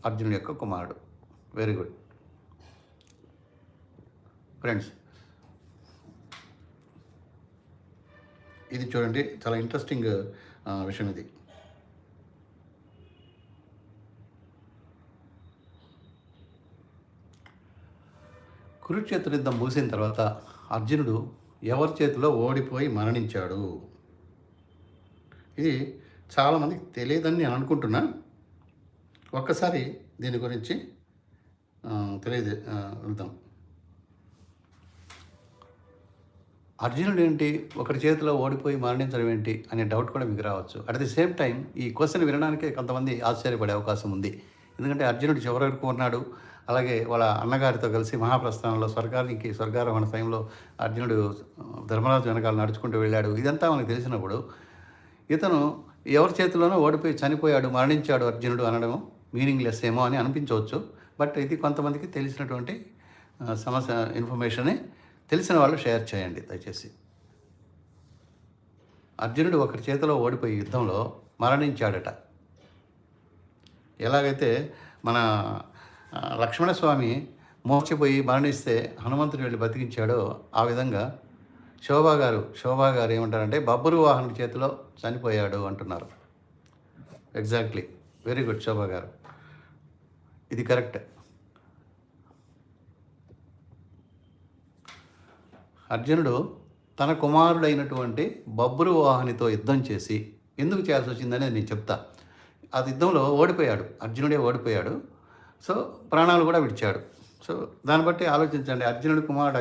అర్జునుడి యొక్క కుమారుడు. Very good friends. ఇది చూడండి, చాలా ఇంట్రెస్టింగ్ విషయం ఇది. కురుక్షేత్ర యుద్ధం ముగిసిన తర్వాత అర్జునుడు ఎవరి చేతిలో ఓడిపోయి మరణించాడు. ఇది చాలామందికి తెలియదని నేను అనుకుంటున్నా. ఒక్కసారి దీని గురించి వెళ్దాం. అర్జునుడు ఏంటి ఒకరి చేతిలో ఓడిపోయి మరణించడం ఏంటి అనే డౌట్ కూడా మీకు రావచ్చు. అట్ ది సేమ్ టైం ఈ క్వశ్చన్ వినడానికి కొంతమంది ఆశ్చర్యపడే అవకాశం ఉంది. ఎందుకంటే అర్జునుడు చివరి వరకు ఉన్నాడు. అలాగే వాళ్ళ అన్నగారితో కలిసి మహాప్రస్థానంలో స్వర్గారోహణ టైంలో అర్జునుడు ధర్మరాజు వెనకాల నడుచుకుంటూ వెళ్ళాడు. ఇదంతా మనకు తెలిసినప్పుడు ఇతను ఎవరి చేతిలోనో ఓడిపోయి చనిపోయాడు, మరణించాడు అర్జునుడు అనడం మీనింగ్లెస్ ఏమో అని అనిపించవచ్చు. బట్ ఇది కొంతమందికి తెలిసినటువంటి ఇన్ఫర్మేషనే. తెలిసిన వాళ్ళు షేర్ చేయండి దయచేసి. అర్జునుడు ఒకరి చేతిలో ఓడిపోయి యుద్ధంలో మరణించాడట. ఎలాగైతే మన లక్ష్మణస్వామి మోర్చిపోయి మరణిస్తే హనుమంతుడు వెళ్ళి బతికించాడో ఆ విధంగా శోభా గారు ఏమంటారంటే బబ్బురు వాహనుడి చేతిలో చనిపోయాడు అంటున్నారు. ఎగ్జాక్ట్లీ, వెరీ గుడ్ శోభా గారు, ఇది కరెక్ట్. అర్జునుడు తన కుమారుడైనటువంటి బబ్బురు వాహనితో యుద్ధం చేసి ఎందుకు చేయాల్సి వచ్చిందనేది నేను చెప్తా. ఆ యుద్ధంలో ఓడిపోయాడు, అర్జునుడే ఓడిపోయాడు. సో ప్రాణాలు కూడా విడిచాడు. సో దాన్ని బట్టి ఆలోచించండి. అర్జునుడి కుమారుడు